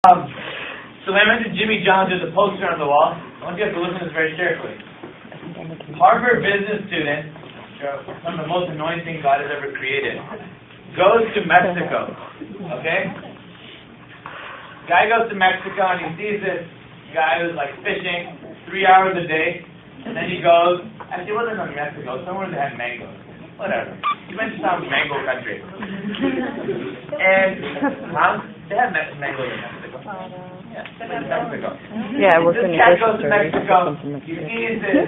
So when I mentioned Jimmy John's, there's a poster on the wall. I want you guys to listen to this very carefully. Harvard business student, one of the most annoying things God has ever created, goes to Mexico. Okay? Guy goes to Mexico and he sees this guy who's like fishing 3 hours a day, and then he goes, actually it wasn't in Mexico, somewhere they had mangoes. Whatever. He went to some mango country. And, they have mangoes in Mexico. Yeah, Mexico. Yeah, I worked in This guy goes to Mexico. He sees this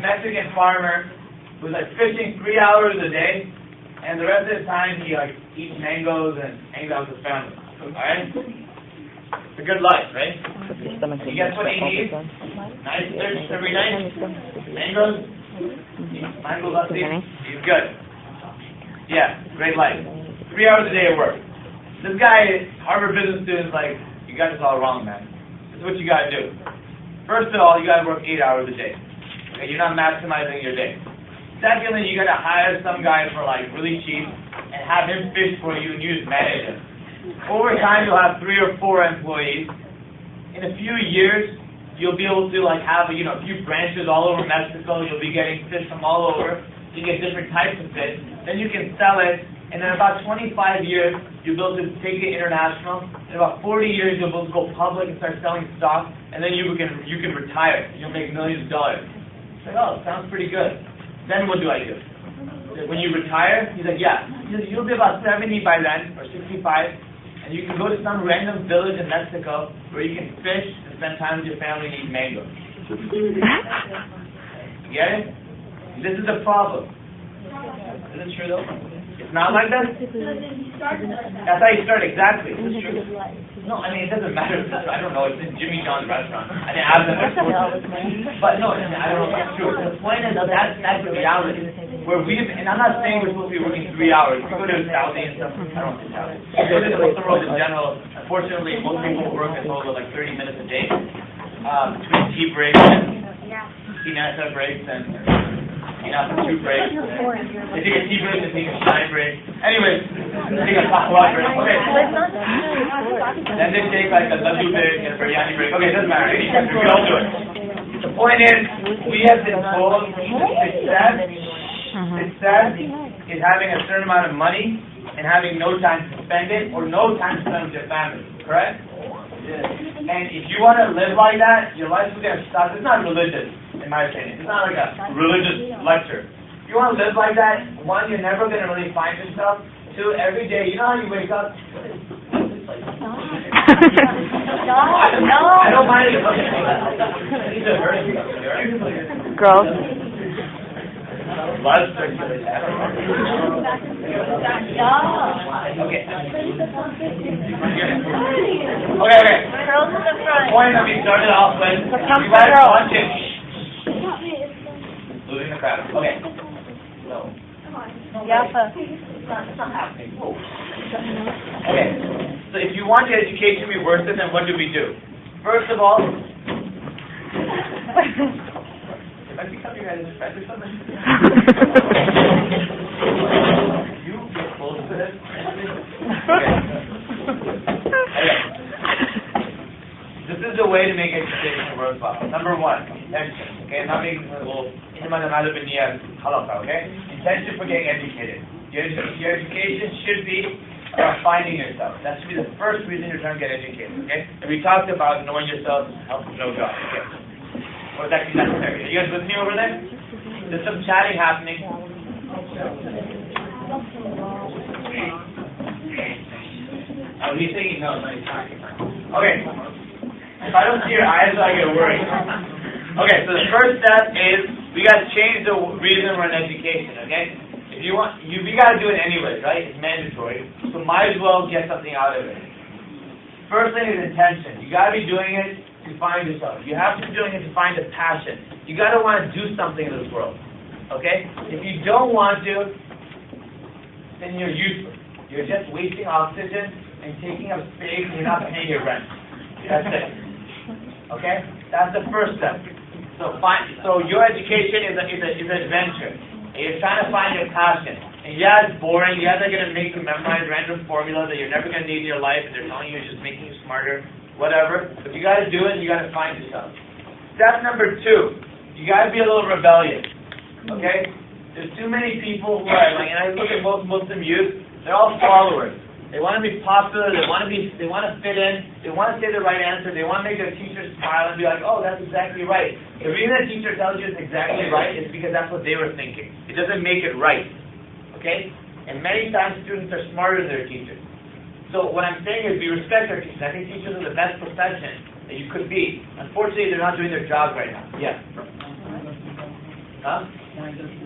Mexican farmer who's like fishing 3 hours a day, and the rest of the time he like eats mangoes and hangs out with his family. Alright? It's a good life, right? He gets what he needs. Nice fish every night. Mangoes. Mangoes up there. He's good. Yeah, great life. 3 hours a day at work. This guy, Harvard business student, is like, you got this all wrong, man. This is what you got to do. First of all, you got to work 8 hours a day. Okay, you're not maximizing your day. Secondly, you got to hire some guy for like really cheap and have him fish for you and you just manage him. Over time, you'll have 3 or 4 employees. In a few years, you'll be able to like have a few branches all over Mexico. You'll be getting fish from all over. You get different types of fish. Then you can sell it. And in about 25 years, you'll be able to take it international. In about 40 years, you'll be able to go public and start selling stock. And then you can retire. You'll make millions of dollars. It's like, oh, sounds pretty good. Then what do I do? When you retire, he's like, yeah. He says, you'll be about 70 by then, or 65. And you can go to some random village in Mexico where you can fish and spend time with your family and eat mangoes. You get it? This is the problem. Is it true though? It's not like that? That's how you start, exactly. It's true. No, I mean, it doesn't matter. I don't know. It's in Jimmy John's restaurant. I didn't ask them to. But no, I don't know if that's true. The point is, that's the reality. Where and I'm not saying we're supposed to be working 3 hours. We go to Saudi and stuff. I don't think Saudi. We go to the Coastal Road in general. Unfortunately, most people work a total of like 30 minutes a day. Between tea breaks and tea breaks and two breaks. They take a tea break, they take a shine break. Anyways, they take a hot water break. Okay. Then they take like a laddu break and a biryani break. Okay, it doesn't matter. We all do it. The point is, we have been told success is having a certain amount of money and having no time to spend it or no time to spend with your family. Correct? And if you want to live like that, your life is going to stop. It's not religious, in my opinion. It's not like a religious lecture. If you want to live like that, one, you're never going to really find yourself. Two, every day, you know how you wake up? I don't mind it. Girls. Blood circulation. Okay. Okay. Girls in the front. The point that we started off with, you guys watch it. Losing the crowd. Okay. So. It's not happening. Okay. So if you want your education to be worth it, then what do we do? First of all, if I become your head friend or something, you get close to this. Okay. This is the way to make education worthwhile. Number one, intention. Okay, not making a little okay? Intention for getting educated. Your education should be finding yourself. That should be the first reason you're trying to get educated. Okay? And we talked about knowing yourself helps know God. Okay. What's actually necessary? Are you guys with me over there? There's some chatting happening. Oh, he's thinking no, he's talking. Okay. If I don't see your eyes, I get worried. Okay, so the first step is we got to change the reason we're in education. Okay. If you want, we got to do it anyways, right? It's mandatory. So might as well get something out of it. First thing is intention. You got to be doing it to find yourself. You have to be doing it to find a passion. You got to want to do something in this world. Okay? If you don't want to, then you're useless. You're just wasting oxygen and taking up space and you're not paying your rent. That's it. Okay? That's the first step. So your education is an adventure. You're trying to find your passion. And yeah, it's boring. Yeah, they're going to make you memorize random formulas that you're never going to need in your life, and they're telling you it's just making you smarter, whatever. But you got to do it, and you got to find yourself. Step number 2, you got to be a little rebellious. Okay? There's too many people who are like, and I look at most Muslim youth, they're all followers. They want to be popular, they want to fit in, they want to say the right answer, they want to make their teacher smile and be like, oh, that's exactly right. The reason the teacher tells you it's exactly right is because that's what they were thinking. It doesn't make it right. Okay? And many times students are smarter than their teachers. So what I'm saying is we respect our teachers. I think teachers are the best profession that you could be. Unfortunately, they're not doing their job right now. Yes. Huh?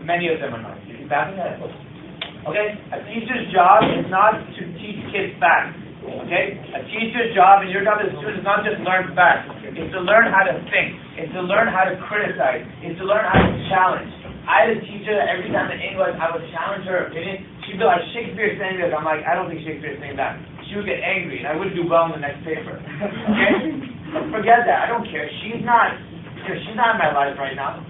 Many of them are not. Okay? A teacher's job is not to teach kids facts. Okay? A teacher's job and your job as a student is not just learn facts. It's to learn how to think. It's to learn how to criticize. It's to learn how to challenge. I had a teacher that every time in English I would challenge her opinion, she'd be like, Shakespeare's saying this. I'm like, I don't think Shakespeare's saying that. She would get angry and I wouldn't do well in the next paper. Okay? But forget that. I don't care. She's not in my life right now.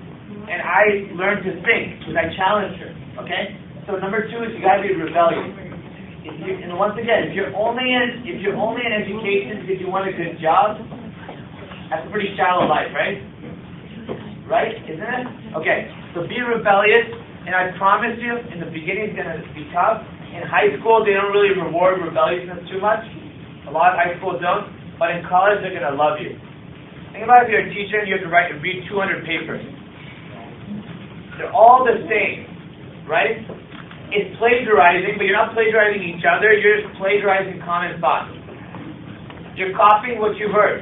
And I learned to think because I challenged her. Okay? So number 2 is you gotta be rebellious. And once again, if you're only in education because you want a good job, that's a pretty shallow life, right? Right? Isn't it? Okay. So be rebellious, and I promise you, in the beginning it's gonna be tough. In high school, they don't really reward rebelliousness too much. A lot of high schools don't, but in college they're gonna love you. Think about if you're a teacher and you have to read 200 papers. They're all the same, right? It's plagiarizing, but you're not plagiarizing each other, you're just plagiarizing common thoughts. You're copying what you heard,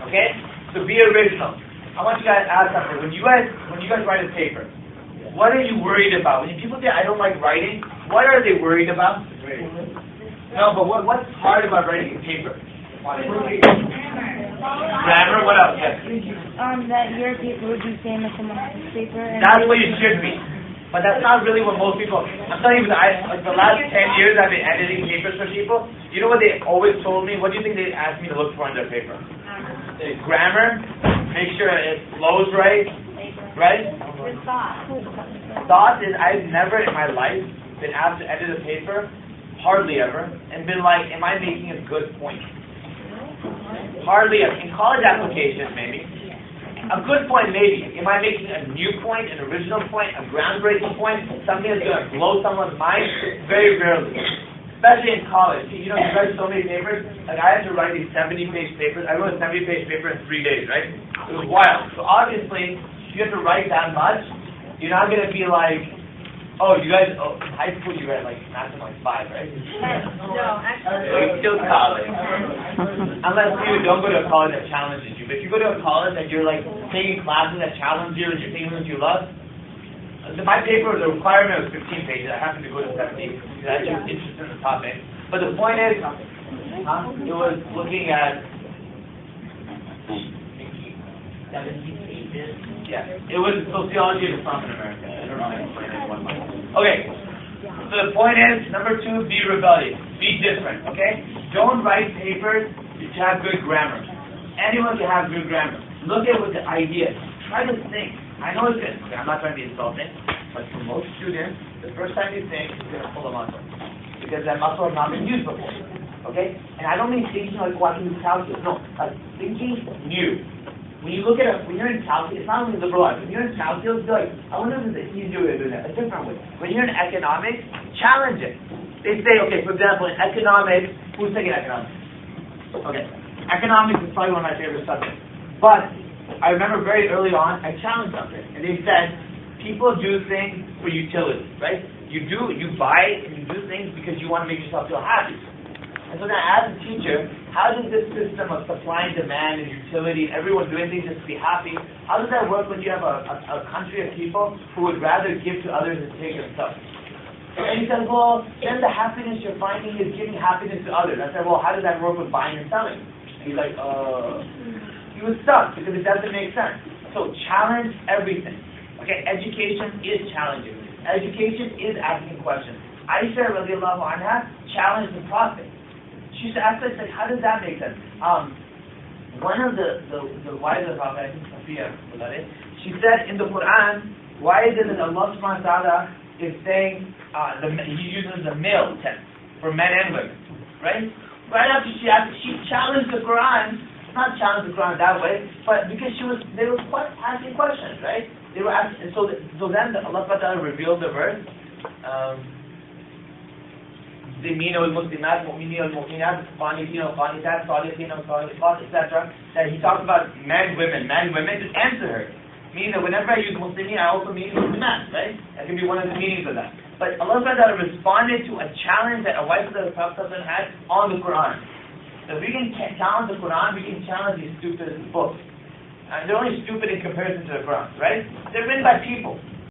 okay? So be original. I want you guys to ask something. When you guys write a paper, what are you worried about? When people say, I don't like writing, what are they worried about? No, but what's hard about writing a paper? Grammar, what else? Yes. That your paper would be famous among the paper. That's what you should be. But that's not really what most people... I'm telling you, like the last 10 years I've been editing papers for people. You know what they always told me? What do you think they asked me to look for in their paper? Grammar. Make sure it flows right. Right? Thought is I've never in my life been asked to edit a paper, hardly ever, and been like, am I making a good point? Hardly ever. In college applications, maybe. A good point, maybe. Am I making a new point, an original point, a groundbreaking point, something that's going to blow someone's mind? Very rarely. Especially in college. You know, you write so many papers. Like, I had to write these 70-page papers. I wrote a 70-page paper in 3 days, right? It was wild. So obviously, if you have to write that much, you're not going to be like, oh, in high school you read like maximum like 5, right? No, actually. You're still college. Unless you don't go to a college that challenges you. But if you go to a college that you're like taking classes that challenge you and you're taking things you love, my paper, the requirement was 15 pages. I happened to go to 70 because I was interested in the topic. But the point is, it was looking at 17 pages. Yeah, it was sociology of Islam in America. I don't know how to explain it in 1 month. Okay, so the point is, number 2, be rebellious. Be different, okay? Don't write papers to have good grammar. Anyone can have good grammar. Look at it with the idea. Try to think. I know it's good. Okay, I'm not trying to be insulting, but for most students, the first time you think, you're going to pull a muscle. Because that muscle has not been used before. Okay? And I don't mean thinking like watching calculus. No, like thinking new. When you look at when you're in calculus, it's not only liberal arts. When you're in calculus, you're like, I wonder if there's an easier way of doing that, a different way. When you're in economics, challenge it. They say, okay, for example, in economics, who's taking economics? Okay, economics is probably one of my favorite subjects. But I remember very early on, I challenged something, and they said, people do things for utility, right? You buy and you do things because you want to make yourself feel happy. And so now, as a teacher, how does this system of supply and demand and utility, everyone doing things just to be happy, how does that work when you have a country of people who would rather give to others than take themselves? And he says, well, then the happiness you're finding is giving happiness to others. I said, well, how does that work with buying and selling? And he's like, he was stuck because it doesn't make sense. So challenge everything. Okay, education is challenging. Education is asking questions. Aisha radiallahu anha challenged the Prophet. She asked us, like, how does that make sense? One of the wives of the Prophet, I think Safiya, she said in the Quran, why is it that Allah subhanahu wa ta'ala is saying, he uses the male tense for men and women, right? Right after she challenged the Quran, not challenged the Quran that way, but because they were asking questions, right? They were asking, so then Allah Subhanahu wa Ta'ala revealed the verse, المسلمين والمسلمات مؤمنين والمؤمنات قانتين وقانتات صادقين وصادقات, etc. That he talks about men, women, just answer her. Meaning that whenever I use Muslimin, I also mean Muslimat, right? That can be one of the meanings of that. But Allah Subhanahu wa Ta'ala responded to a challenge that a wife of the Prophet had on the Quran. So if we can challenge the Quran, we can challenge these stupid books. And they're only stupid in comparison to the Quran, right? They're written by people.